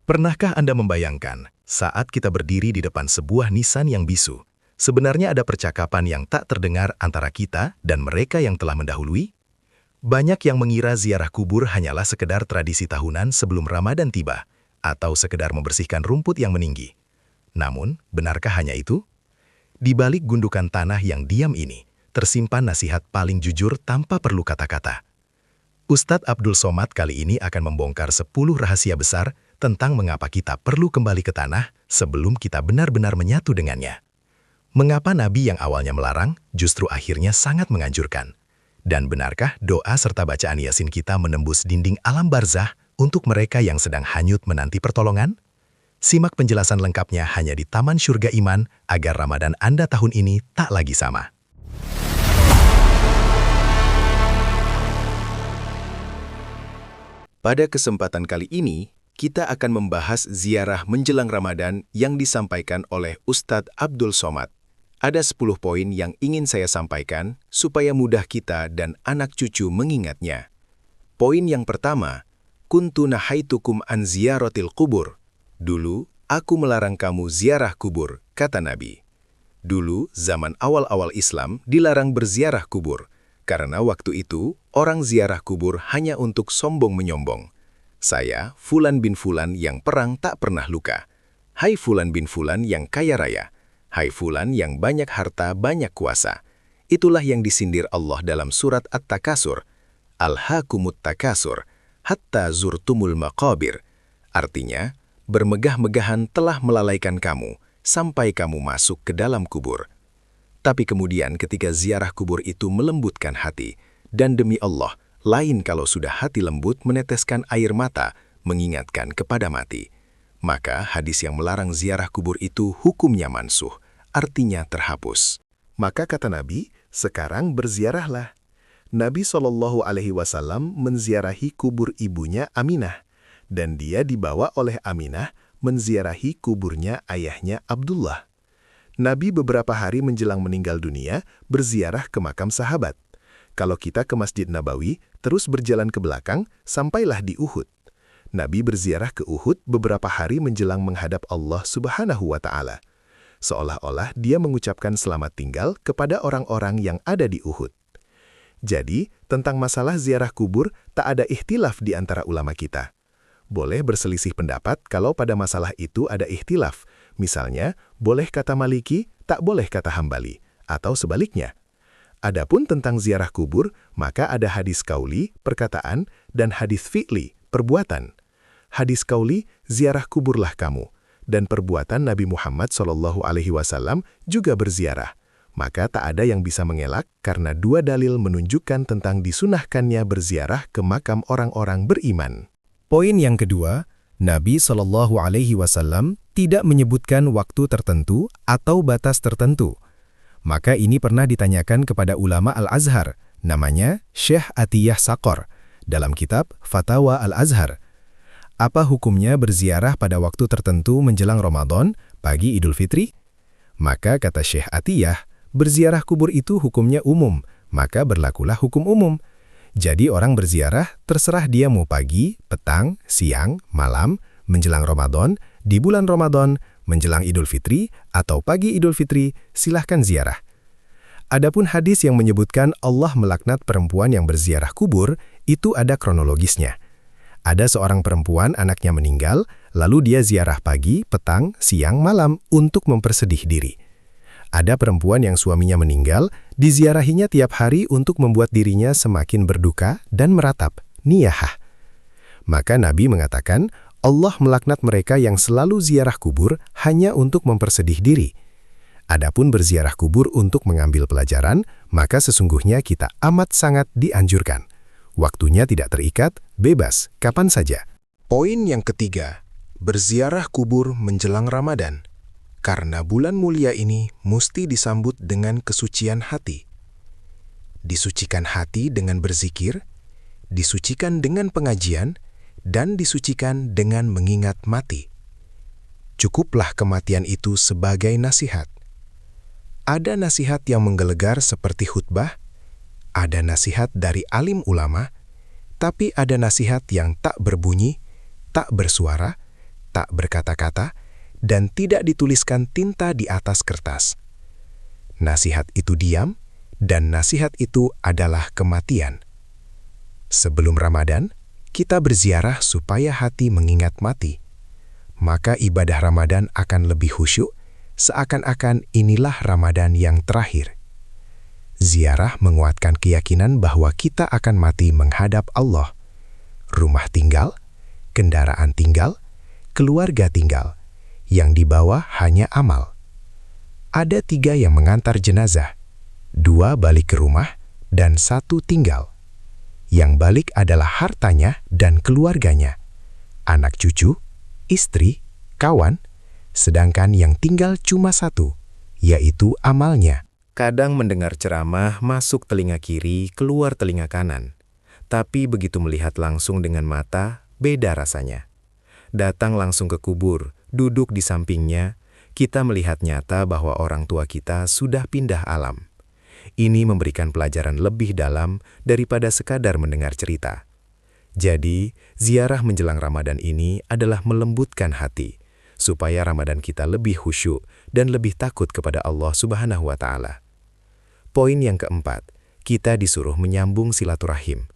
Pernahkah Anda membayangkan, saat kita berdiri di depan sebuah nisan yang bisu, sebenarnya ada percakapan yang tak terdengar antara kita dan mereka yang telah mendahului? Banyak yang mengira ziarah kubur hanyalah sekedar tradisi tahunan sebelum Ramadan tiba, atau sekedar membersihkan rumput yang meninggi. Namun, benarkah hanya itu? Di balik gundukan tanah yang diam ini, tersimpan nasihat paling jujur tanpa perlu kata-kata. Ustadz Abdul Somad kali ini akan membongkar 10 rahasia besar tentang mengapa kita perlu kembali ke tanah sebelum kita benar-benar menyatu dengannya. Mengapa Nabi yang awalnya melarang justru akhirnya sangat menganjurkan? Dan benarkah doa serta bacaan Yasin kita menembus dinding alam barzah untuk mereka yang sedang hanyut menanti pertolongan? Simak penjelasan lengkapnya hanya di Taman Surga Iman agar Ramadan Anda tahun ini tak lagi sama. Pada kesempatan kali ini, kita akan membahas ziarah menjelang Ramadan yang disampaikan oleh Ustadz Abdul Somad. Ada 10 poin yang ingin saya sampaikan supaya mudah kita dan anak cucu mengingatnya. Poin yang pertama, kuntu nahaitukum an ziyaratil qubur. Dulu, aku melarang kamu ziarah kubur, kata Nabi. Dulu, zaman awal-awal Islam dilarang berziarah kubur, karena waktu itu orang ziarah kubur hanya untuk sombong menyombong. Saya, Fulan bin Fulan yang perang tak pernah luka. Hai Fulan bin Fulan yang kaya raya. Hai Fulan yang banyak harta, banyak kuasa. Itulah yang disindir Allah dalam surat At-Takasur. Alhaakumut takasur, hatta zurtumul maqabir. Artinya, bermegah-megahan telah melalaikan kamu, sampai kamu masuk ke dalam kubur. Tapi kemudian ketika ziarah kubur itu melembutkan hati, dan demi Allah, lain kalau sudah hati lembut meneteskan air mata, mengingatkan kepada mati. Maka hadis yang melarang ziarah kubur itu hukumnya mansuh, artinya terhapus. Maka kata Nabi, sekarang berziarahlah. Nabi SAW menziarahi kubur ibunya Aminah, dan dia dibawa oleh Aminah menziarahi kuburnya ayahnya Abdullah. Nabi beberapa hari menjelang meninggal dunia berziarah ke makam sahabat. Kalau kita ke Masjid Nabawi, terus berjalan ke belakang, sampailah di Uhud. Nabi berziarah ke Uhud beberapa hari menjelang menghadap Allah Subhanahu wa Ta'ala. Seolah-olah dia mengucapkan selamat tinggal kepada orang-orang yang ada di Uhud. Jadi, tentang masalah ziarah kubur, tak ada ikhtilaf di antara ulama kita. Boleh berselisih pendapat kalau pada masalah itu ada ikhtilaf. Misalnya, boleh kata Maliki, tak boleh kata Hambali, atau sebaliknya. Adapun tentang ziarah kubur, maka ada hadis kauli, perkataan, dan hadis fi'li, perbuatan. Hadis kauli, ziarah kuburlah kamu, dan perbuatan Nabi Muhammad SAW juga berziarah. Maka tak ada yang bisa mengelak karena dua dalil menunjukkan tentang disunahkannya berziarah ke makam orang-orang beriman. Poin yang kedua, Nabi SAW tidak menyebutkan waktu tertentu atau batas tertentu. Maka ini pernah ditanyakan kepada ulama Al-Azhar, namanya Syekh Atiyah Saqor, dalam kitab Fatawa Al-Azhar. Apa hukumnya berziarah pada waktu tertentu menjelang Ramadan, pagi Idul Fitri? Maka kata Syekh Atiyah, berziarah kubur itu hukumnya umum, maka berlakulah hukum umum. Jadi orang berziarah terserah dia mau pagi, petang, siang, malam, menjelang Ramadan, di bulan Ramadan, menjelang Idul Fitri, atau pagi Idul Fitri, silahkan ziarah. Adapun hadis yang menyebutkan Allah melaknat perempuan yang berziarah kubur, itu ada kronologisnya. Ada seorang perempuan anaknya meninggal, lalu dia ziarah pagi, petang, siang, malam untuk mempersedih diri. Ada perempuan yang suaminya meninggal, diziarahinya tiap hari untuk membuat dirinya semakin berduka dan meratap, niyahah. Maka Nabi mengatakan, Allah melaknat mereka yang selalu ziarah kubur hanya untuk mempersedih diri. Adapun berziarah kubur untuk mengambil pelajaran, maka sesungguhnya kita amat sangat dianjurkan. Waktunya tidak terikat, bebas, kapan saja. Poin yang ketiga, berziarah kubur menjelang Ramadan. Karena bulan mulia ini mesti disambut dengan kesucian hati. Disucikan hati dengan berzikir, disucikan dengan pengajian, dan disucikan dengan mengingat mati. Cukuplah kematian itu sebagai nasihat. Ada nasihat yang menggelegar seperti khutbah, ada nasihat dari alim ulama, tapi ada nasihat yang tak berbunyi, tak bersuara, tak berkata-kata dan tidak dituliskan tinta di atas kertas. Nasihat itu diam, dan nasihat itu adalah kematian. Sebelum Ramadan, kita berziarah supaya hati mengingat mati. Maka ibadah Ramadan akan lebih khusyuk, seakan-akan inilah Ramadan yang terakhir. Ziarah menguatkan keyakinan bahwa kita akan mati menghadap Allah. Rumah tinggal, kendaraan tinggal, keluarga tinggal. Yang dibawa hanya amal. Ada 3 yang mengantar jenazah, 2 balik ke rumah, dan 1 tinggal. Yang balik adalah hartanya dan keluarganya, anak cucu, istri, kawan, sedangkan yang tinggal cuma 1, yaitu amalnya. Kadang mendengar ceramah masuk telinga kiri, keluar telinga kanan. Tapi begitu melihat langsung dengan mata, beda rasanya. Datang langsung ke kubur, duduk di sampingnya, kita melihat nyata bahwa orang tua kita sudah pindah alam. Ini memberikan pelajaran lebih dalam daripada sekadar mendengar cerita. Jadi, ziarah menjelang Ramadan ini adalah melembutkan hati, supaya Ramadan kita lebih khusyuk dan lebih takut kepada Allah Subhanahu wa Ta'ala. Poin yang keempat, kita disuruh menyambung silaturahim.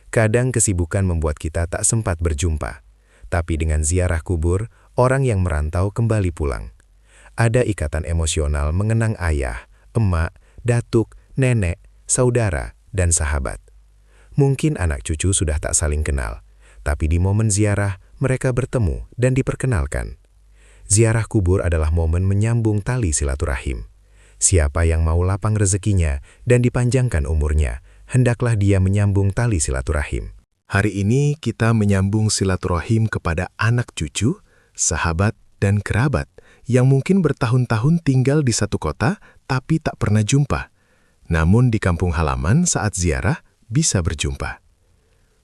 Kadang kesibukan membuat kita tak sempat berjumpa, tapi dengan ziarah kubur, orang yang merantau kembali pulang. Ada ikatan emosional mengenang ayah, emak, datuk, nenek, saudara, dan sahabat. Mungkin anak cucu sudah tak saling kenal, tapi di momen ziarah, mereka bertemu dan diperkenalkan. Ziarah kubur adalah momen menyambung tali silaturahim. Siapa yang mau lapang rezekinya dan dipanjangkan umurnya, hendaklah dia menyambung tali silaturahim. Hari ini kita menyambung silaturahim kepada anak cucu, sahabat, dan kerabat yang mungkin bertahun-tahun tinggal di satu kota tapi tak pernah jumpa. Namun di kampung halaman saat ziarah bisa berjumpa.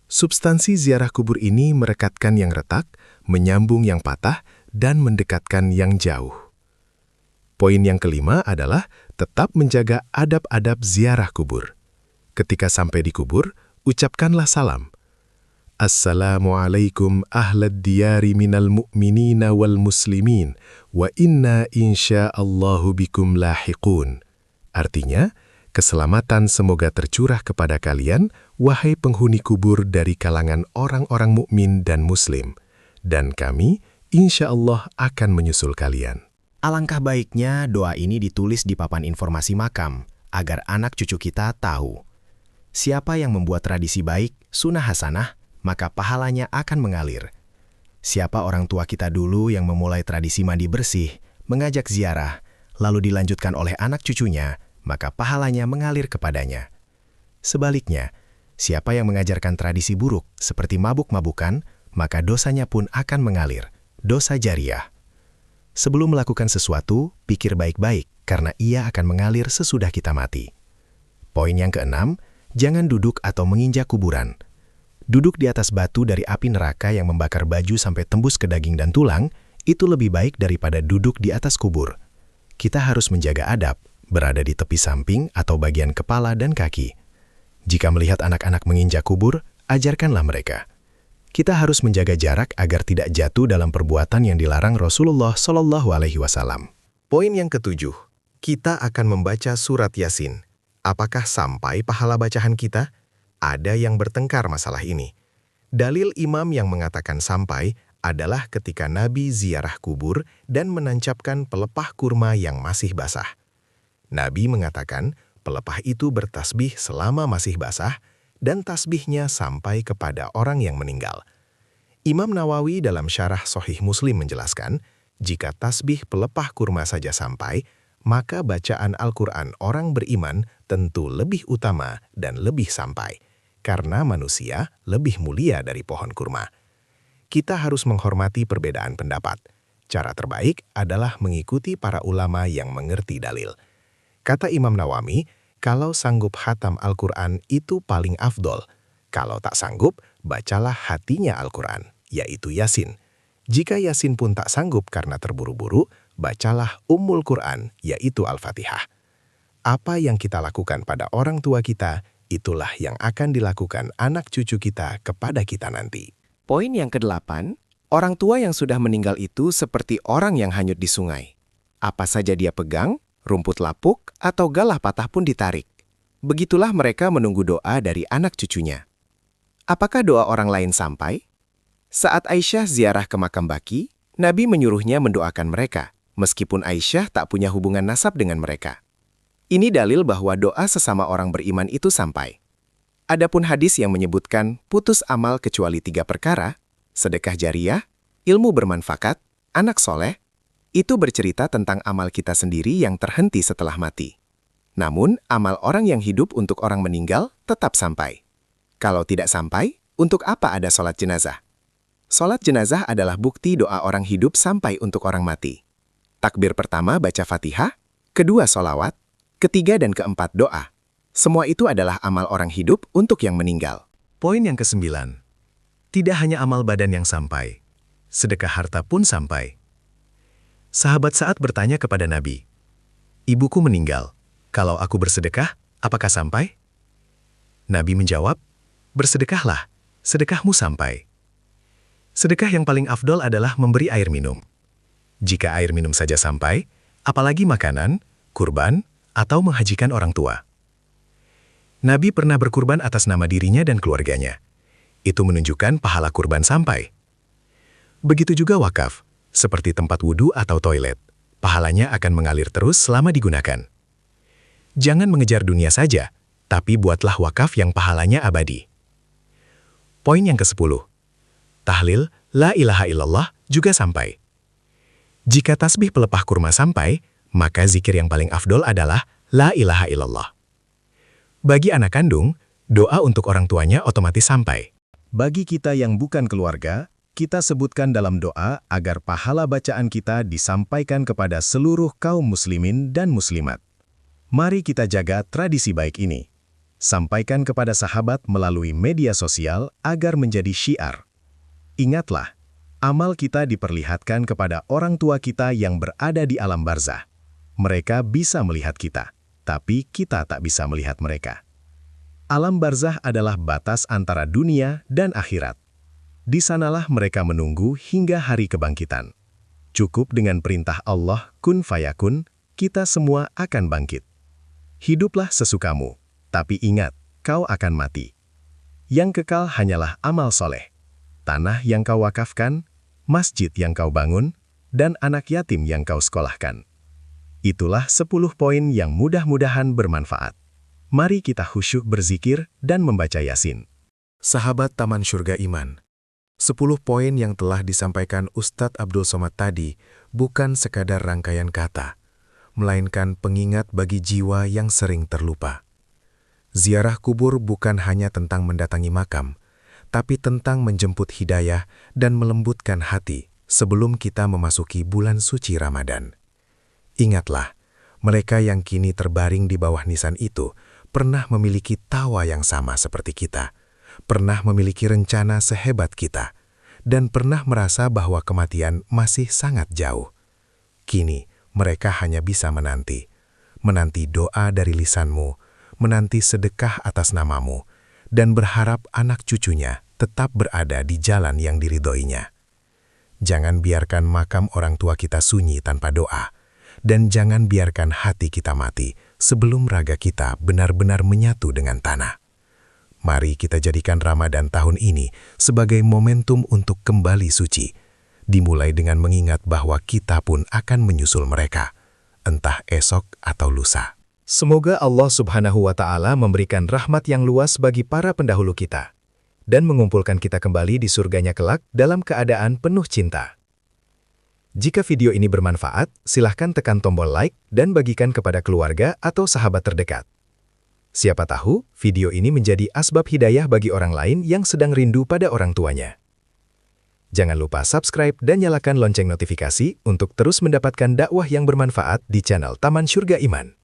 Substansi ziarah kubur ini merekatkan yang retak, menyambung yang patah, dan mendekatkan yang jauh. Poin yang kelima adalah tetap menjaga adab-adab ziarah kubur. Ketika sampai di kubur, ucapkanlah salam. Assalamualaikum ahlad diyari minal mu'minina wal muslimin, wa inna insya'allahu bikum lahiqun. Artinya, keselamatan semoga tercurah kepada kalian, wahai penghuni kubur dari kalangan orang-orang mukmin dan muslim. Dan kami, insya Allah akan menyusul kalian. Alangkah baiknya doa ini ditulis di papan informasi makam, agar anak cucu kita tahu. Siapa yang membuat tradisi baik, sunnah hasanah, maka pahalanya akan mengalir. Siapa orang tua kita dulu yang memulai tradisi mandi bersih, mengajak ziarah, lalu dilanjutkan oleh anak cucunya, maka pahalanya mengalir kepadanya. Sebaliknya, siapa yang mengajarkan tradisi buruk seperti mabuk-mabukan, maka dosanya pun akan mengalir, dosa jariah. Sebelum melakukan sesuatu, pikir baik-baik, karena ia akan mengalir sesudah kita mati. Poin yang keenam, jangan duduk atau menginjak kuburan. Duduk di atas batu dari api neraka yang membakar baju sampai tembus ke daging dan tulang, itu lebih baik daripada duduk di atas kubur. Kita harus menjaga adab, berada di tepi samping atau bagian kepala dan kaki. Jika melihat anak-anak menginjak kubur, ajarkanlah mereka. Kita harus menjaga jarak agar tidak jatuh dalam perbuatan yang dilarang Rasulullah SAW. Poin yang ketujuh, kita akan membaca surat Yasin. Apakah sampai pahala bacaan kita? Ada yang bertengkar masalah ini. Dalil imam yang mengatakan sampai adalah ketika Nabi ziarah kubur dan menancapkan pelepah kurma yang masih basah. Nabi mengatakan pelepah itu bertasbih selama masih basah dan tasbihnya sampai kepada orang yang meninggal. Imam Nawawi dalam syarah Sahih Muslim menjelaskan, jika tasbih pelepah kurma saja sampai, maka bacaan Al-Quran orang beriman tentu lebih utama dan lebih sampai, karena manusia lebih mulia dari pohon kurma. Kita harus menghormati perbedaan pendapat. Cara terbaik adalah mengikuti para ulama yang mengerti dalil. Kata Imam Nawawi, kalau sanggup khatam Al-Quran itu paling afdol. Kalau tak sanggup, bacalah hatinya Al-Quran, yaitu Yasin. Jika Yasin pun tak sanggup karena terburu-buru, bacalah Ummul Quran, yaitu Al-Fatihah. Apa yang kita lakukan pada orang tua kita, itulah yang akan dilakukan anak cucu kita kepada kita nanti. Poin yang kedelapan, Orang tua yang sudah meninggal itu seperti orang yang hanyut di sungai. Apa saja dia pegang, rumput lapuk atau galah patah pun ditarik. Begitulah mereka menunggu doa dari anak cucunya. Apakah doa orang lain sampai? Saat Aisyah ziarah ke makam Baqi, Nabi menyuruhnya mendoakan mereka, meskipun Aisyah tak punya hubungan nasab dengan mereka. Ini dalil bahwa doa sesama orang beriman itu sampai. Adapun hadis yang menyebutkan putus amal kecuali 3 perkara, sedekah jariyah, ilmu bermanfaat, anak soleh, itu bercerita tentang amal kita sendiri yang terhenti setelah mati. Namun, amal orang yang hidup untuk orang meninggal tetap sampai. Kalau tidak sampai, untuk apa ada sholat jenazah? Sholat jenazah adalah bukti doa orang hidup sampai untuk orang mati. Takbir pertama baca Fatihah, kedua sholawat, ketiga dan keempat doa. Semua itu adalah amal orang hidup untuk yang meninggal. Poin yang ke-9. Tidak hanya amal badan yang sampai, sedekah harta pun sampai. Sahabat Sa'ad bertanya kepada Nabi, "Ibuku meninggal, kalau aku bersedekah, apakah sampai?" Nabi menjawab, "Bersedekahlah, sedekahmu sampai." Sedekah yang paling afdol adalah memberi air minum. Jika air minum saja sampai, apalagi makanan, kurban, atau menghajikan orang tua. Nabi pernah berkurban atas nama dirinya dan keluarganya. Itu menunjukkan pahala kurban sampai. Begitu juga wakaf, seperti tempat wudhu atau toilet. Pahalanya akan mengalir terus selama digunakan. Jangan mengejar dunia saja, tapi buatlah wakaf yang pahalanya abadi. Poin yang ke-10. Tahlil, la ilaha illallah juga sampai. Jika tasbih pelepah kurma sampai, maka zikir yang paling afdol adalah la ilaha illallah. Bagi anak kandung, doa untuk orang tuanya otomatis sampai. Bagi kita yang bukan keluarga, kita sebutkan dalam doa agar pahala bacaan kita disampaikan kepada seluruh kaum muslimin dan muslimat. Mari kita jaga tradisi baik ini. Sampaikan kepada sahabat melalui media sosial agar menjadi syiar. Ingatlah, amal kita diperlihatkan kepada orang tua kita yang berada di alam barzah. Mereka bisa melihat kita, tapi kita tak bisa melihat mereka. Alam barzah adalah batas antara dunia dan akhirat. Di sanalah mereka menunggu hingga hari kebangkitan. Cukup dengan perintah Allah, kun fayakun, kita semua akan bangkit. Hiduplah sesukamu, tapi ingat, kau akan mati. Yang kekal hanyalah amal soleh. Tanah yang kau wakafkan, masjid yang kau bangun, dan anak yatim yang kau sekolahkan. Itulah 10 poin yang mudah-mudahan bermanfaat. Mari kita khusyuk berzikir dan membaca Yasin. Sahabat Taman Surga Iman, 10 poin yang telah disampaikan Ustadz Abdul Somad tadi bukan sekadar rangkaian kata, melainkan pengingat bagi jiwa yang sering terlupa. Ziarah kubur bukan hanya tentang mendatangi makam, tapi tentang menjemput hidayah dan melembutkan hati sebelum kita memasuki bulan suci Ramadan. Ingatlah, mereka yang kini terbaring di bawah nisan itu pernah memiliki tawa yang sama seperti kita, pernah memiliki rencana sehebat kita, dan pernah merasa bahwa kematian masih sangat jauh. Kini, mereka hanya bisa menanti doa dari lisanmu, menanti sedekah atas namamu, dan berharap anak cucunya tetap berada di jalan yang diridhoinya. Jangan biarkan makam orang tua kita sunyi tanpa doa, dan jangan biarkan hati kita mati sebelum raga kita benar-benar menyatu dengan tanah. Mari kita jadikan Ramadan tahun ini sebagai momentum untuk kembali suci, dimulai dengan mengingat bahwa kita pun akan menyusul mereka, entah esok atau lusa. Semoga Allah Subhanahu wa Ta'ala memberikan rahmat yang luas bagi para pendahulu kita, dan mengumpulkan kita kembali di surganya kelak dalam keadaan penuh cinta. Jika video ini bermanfaat, silahkan tekan tombol like dan bagikan kepada keluarga atau sahabat terdekat. Siapa tahu, video ini menjadi asbab hidayah bagi orang lain yang sedang rindu pada orang tuanya. Jangan lupa subscribe dan nyalakan lonceng notifikasi untuk terus mendapatkan dakwah yang bermanfaat di channel Taman Surga Iman.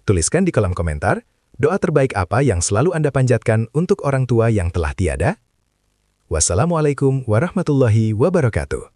Tuliskan di kolom komentar, doa terbaik apa yang selalu Anda panjatkan untuk orang tua yang telah tiada? Wassalamualaikum warahmatullahi wabarakatuh.